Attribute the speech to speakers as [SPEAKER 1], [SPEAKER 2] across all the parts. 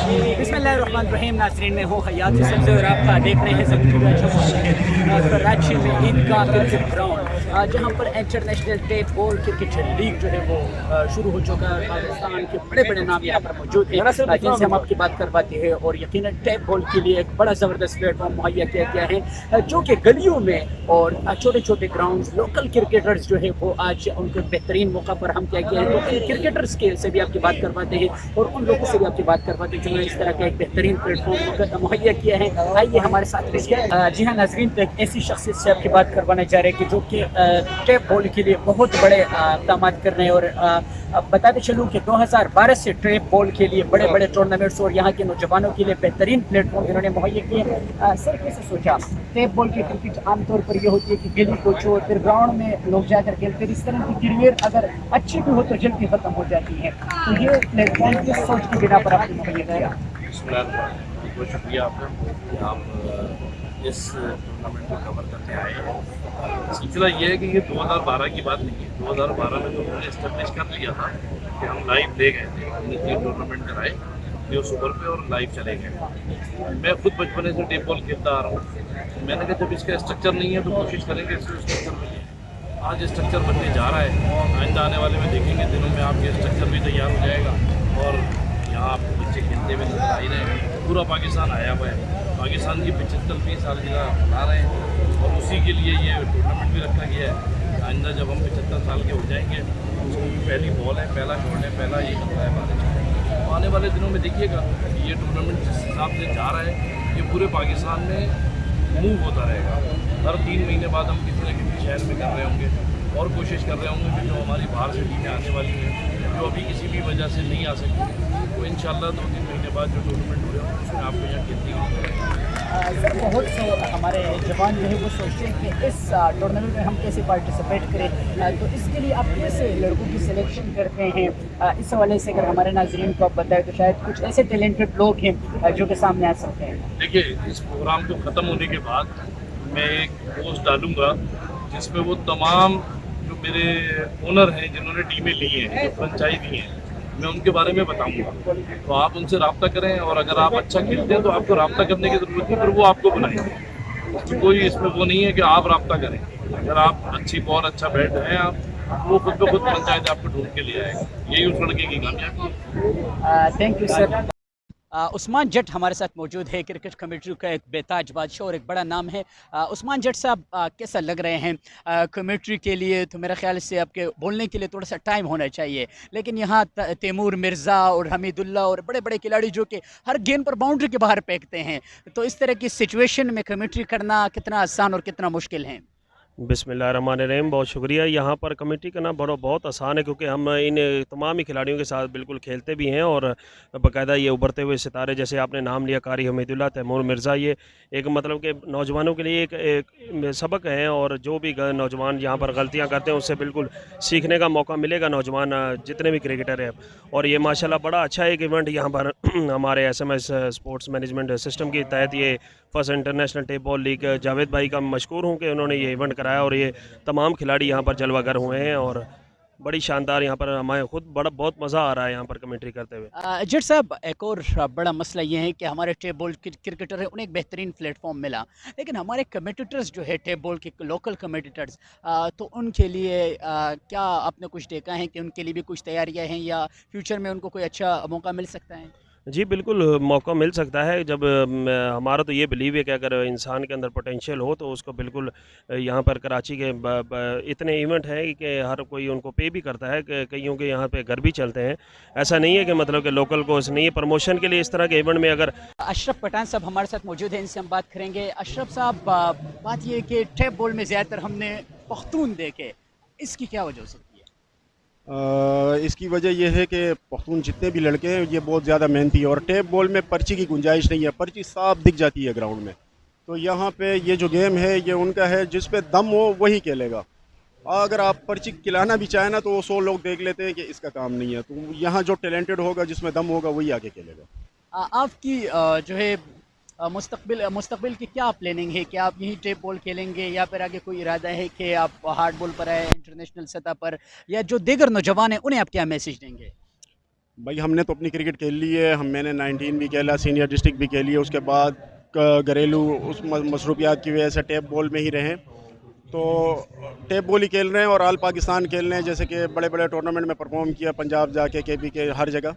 [SPEAKER 1] बिस्मिल्लाहिर्रहमानिर्रहीम। नाज़रीन, मैं हूँ हयात सबसे और आप देख रहे हैं ज़मीन कराची में ईदगाह क्रिकेट ग्राउंड, जहाँ पर international tape ball cricket league जो है वो शुरू हो चुका है। पाकिस्तान के बड़े बड़े नाम यहाँ पर मौजूद हैं जिनसे हम आपकी बात करवाते हैं, और यकीनन टेप बॉल के लिए एक बड़ा ज़बरदस्त प्लेटफॉर्म मुहैया किया गया है, जो कि गलियों में और छोटे छोटे ग्राउंड लोकल क्रिकेटर्स जो है वो आज उनके बेहतरीन मौका पर हम क्या किया है, तो इन क्रिकेटर्स के से भी आपकी बात करवाते हैं और उन लोगों से भी आपकी बात करवाते हैं जिन्होंने इस तरह का एक बेहतरीन प्लेटफॉर्म मुहैया किया है। आइए हमारे साथ रहिए। जी हाँ नाज़रीन, तो एक ऐसी शख्सियत से आपकी बात करवाने जा रहे हैं कि जो कि टेप बॉल के लिए बहुत बड़े इक़दाम कर रहे हैं, और बताते चलूँ कि 2012 से टेप बॉल के लिए बड़े बड़े टूर्नामेंट्स और यहाँ के नौजवानों के लिए बेहतरीन प्लेटफॉर्म इन्होंने मुहैया किए। सर, कैसे सोचा? टेप बॉल की क्रिकेट आमतौर पर ये होती है कि गली को छोड़ फिर ग्राउंड में लोग जाकर खेलते हैं, इस तरह की करियर अगर अच्छी भी हो तो जल्दी खत्म हो जाती है, तो ये प्लेटफॉर्म किस सोच की बिना पर आपने मुहैया किया?
[SPEAKER 2] बहुत शुक्रिया आपका कि आप इस टूर्नामेंट को कवर करने आए हैं। सिलसिला ये है कि ये 2012 की बात नहीं है। 2012 में तो उन्होंने इस्टेब्लिश कर लिया था कि हम लाइव ले गए थे, हमने 3 टूर्नामेंट कराए जो सुपर पे और लाइव चले गए। मैं खुद बचपन से टेप बॉल खेलता आ रहा हूँ। मैंने कहा जब इसका स्ट्रक्चर नहीं है तो कोशिश करेंगे इसका स्ट्रक्चर बने। आज स्ट्रक्चर बनने जा रहा है, आइंदा आने वाले में देखेंगे दिनों में आपके स्ट्रक्चर भी तैयार हो जाएगा और यहाँ आप बच्चे खेलते हुए नजर आ ही रहे हैं। पूरा पाकिस्तान आया हुआ है, पाकिस्तान की 75वीं सालगिरह मना रहे हैं और उसी के लिए ये टूर्नामेंट भी रखा गया है। आइंदा जब हम 75 साल के हो जाएंगे, उसकी पहली बॉल है, पहला शॉट है, पहला ये खतरा है भारत। तो आने वाले दिनों में देखिएगा ये टूर्नामेंट जिस हिसाब से जा रहा है, ये पूरे पाकिस्तान में मूव होता रहेगा। हर 3 महीने बाद हम किसी न किसी शहर में कर रहे होंगे और कोशिश कर रहे होंगे कि जो हमारी बाहर से टीमें आने वाली हैं, जो अभी किसी भी वजह से नहीं आ सकती, तो इंशाल्लाह 2-3 महीने बाद जो टूर्नामेंट हो रहे हैं उसमें आपको यहाँ खेलती हुई।
[SPEAKER 1] सर, बहुत से हमारे जवान जो है वो सोचते हैं कि इस टूर्नामेंट में हम कैसे पार्टिसिपेट करें, तो इसके लिए आप कैसे लड़कों की सिलेक्शन करते हैं? इस हवाले से अगर हमारे नाज़रीन को आप बताएं तो शायद कुछ ऐसे टैलेंटेड लोग हैं जो कि सामने आ सकते हैं।
[SPEAKER 2] देखिए, इस प्रोग्राम को ख़त्म होने के बाद मैं एक पोस्ट डालूंगा जिसमें वो तमाम जो मेरे ओनर हैं जिन्होंने टीमें ली हैं, जो फ्रेंचाइज दी हैं, मैं उनके बारे में बताऊंगा। तो आप उनसे रब्ता करें और अगर आप अच्छा खेलते हैं तो आपको रब्ता करने की ज़रूरत नहीं, पर वो आपको बुलाएंगे। तो कोई इसमें वो नहीं है कि आप रब्ता करें। अगर आप अच्छी बॉल अच्छा बैट हैं आप, वो खुद ब खुद पंचायत आपको ढूंढ के ले आएगा। यही उस लड़के की कामयाबी है।
[SPEAKER 1] Thank you sir. Usman Jatt हमारे साथ मौजूद है, क्रिकेट कमेटी का एक बेताज बादशाह और एक बड़ा नाम है। उस्मान जट साहब, कैसा लग रहे हैं कमेटी के लिए? तो मेरे ख्याल से आपके बोलने के लिए थोड़ा सा टाइम होना चाहिए, लेकिन यहाँ तैमूर मिर्ज़ा और हमीदुल्ला और बड़े बड़े खिलाड़ी जो कि हर गेंद पर बाउंड्री के बाहर फेंकते हैं, तो इस तरह की सिचुएशन में कमेटी करना कितना आसान और कितना मुश्किल है?
[SPEAKER 3] बिस्मिल्लाहिर्रहमानिर्रहीम। बहुत शुक्रिया। यहाँ पर कमेटी करना बहुत आसान है क्योंकि हम इन तमाम ही खिलाड़ियों के साथ बिल्कुल खेलते भी हैं और बाकायदा ये उभरते हुए सितारे जैसे आपने नाम लिया, कारी हमीदुल्ला, तैमूर मिर्ज़ा, ये एक मतलब कि नौजवानों के लिए एक सबक है और जो भी नौजवान यहाँ पर गलतियाँ करते हैं उससे बिल्कुल सीखने का मौका मिलेगा नौजवान जितने भी क्रिकेटर हैं। और ये माशाल्लाह बड़ा अच्छा एक इवेंट यहाँ पर हमारे SMS स्पोर्ट्स मैनेजमेंट सिस्टम के तहत ये first international tape ball league, Javed भाई का मशकूर हूँ कि उन्होंने ये इवेंट कराया और ये तमाम खिलाड़ी यहाँ पर जलवागर हुए हैं और बड़ी शानदार यहाँ पर हमें खुद बहुत मज़ा आ रहा है यहाँ पर कमेंट्री करते हुए।
[SPEAKER 1] जट साहब, एक और बड़ा मसला ये है कि हमारे टेप बॉल क्रिकेटर है, उन्हें एक बेहतरीन प्लेटफॉर्म मिला, लेकिन हमारे कमेंटेटर्स जो है टेप बॉल के लोकल कमेंटेटर्स, तो उनके लिए क्या आपने कुछ देखा है कि उनके लिए भी कुछ तैयारियां हैं या फ्यूचर में उनको कोई अच्छा मौका मिल सकता है?
[SPEAKER 3] जी बिल्कुल, मौका मिल सकता है। जब हमारा तो ये बिलीव है कि अगर इंसान के अंदर पोटेंशियल हो तो उसको बिल्कुल यहाँ पर कराची के इतने इवेंट हैं कि हर कोई उनको पे भी करता है कि कईयों के यहाँ पे घर भी चलते हैं। ऐसा नहीं है कि मतलब कि लोकल को नहीं है, प्रमोशन के लिए इस तरह के इवेंट में अगर
[SPEAKER 1] अशरफ पठान साहब हमारे साथ मौजूद हैं, इनसे हम बात करेंगे। अशरफ साहब, बात ये है कि टेप बॉल में ज़्यादातर हमने पख्तून देखे, इसकी क्या वजह हो सकती है?
[SPEAKER 4] इसकी वजह यह है कि पख्तून जितने भी लड़के हैं ये बहुत ज़्यादा मेहनती है और टेप बॉल में पर्ची की गुंजाइश नहीं है, पर्ची साफ दिख जाती है ग्राउंड में। तो यहाँ पे ये जो गेम है ये उनका है, जिस पे दम हो वही खेलेगा। अगर आप पर्ची खिलाना भी चाहें ना तो वो 100 लोग देख लेते हैं कि इसका काम नहीं है, तो यहाँ जो टैलेंटेड होगा जिसमें दम होगा वही आगे खेलेगा।
[SPEAKER 1] आपकी जो है मुस्तकबिल की क्या प्लानिंग है? कि आप यही टेप बॉल खेलेंगे या फिर आगे कोई इरादा है कि आप हार्ड बॉल पर आए इंटरनेशनल सतह पर, या जो दीगर नौजवान हैं उन्हें आप क्या मैसेज देंगे?
[SPEAKER 4] भाई हमने तो अपनी क्रिकेट खेल ली है, मैंने 19 भी खेला, सीनियर डिस्ट्रिक्ट भी खेली है, उसके बाद घरेलू उस मसरूफियात की वजह से टैप बॉल में ही रहे, तो टैप बॉल ही खेल रहे हैं और ऑल पाकिस्तान खेल रहे हैं, जैसे कि बड़े बड़े टूर्नामेंट में परफॉर्म किया, पंजाब जाके KP के हर जगह।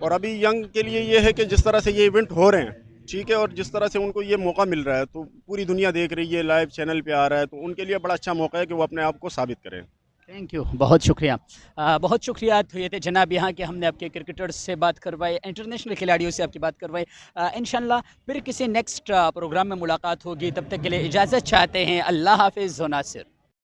[SPEAKER 4] और अभी यंग के लिए ये है कि जिस तरह से ये इवेंट हो रहे हैं, ठीक है, और जिस तरह से उनको ये मौका मिल रहा है, तो पूरी दुनिया देख रही है, लाइव चैनल पे आ रहा है, तो उनके लिए बड़ा अच्छा मौका है कि वो अपने आप को साबित करें।
[SPEAKER 1] थैंक यू, बहुत शुक्रिया। बहुत शुक्रिया। तो ये थे जनाब यहाँ के, हमने आपके क्रिकेटर्स से बात करवाई, इंटरनेशनल खिलाड़ियों से आपकी बात करवाई। इंशाल्लाह फिर किसी नेक्स्ट प्रोग्राम में मुलाकात होगी, तब तक के लिए इजाज़त चाहते हैं। अल्लाह हाफिज़। नासिर।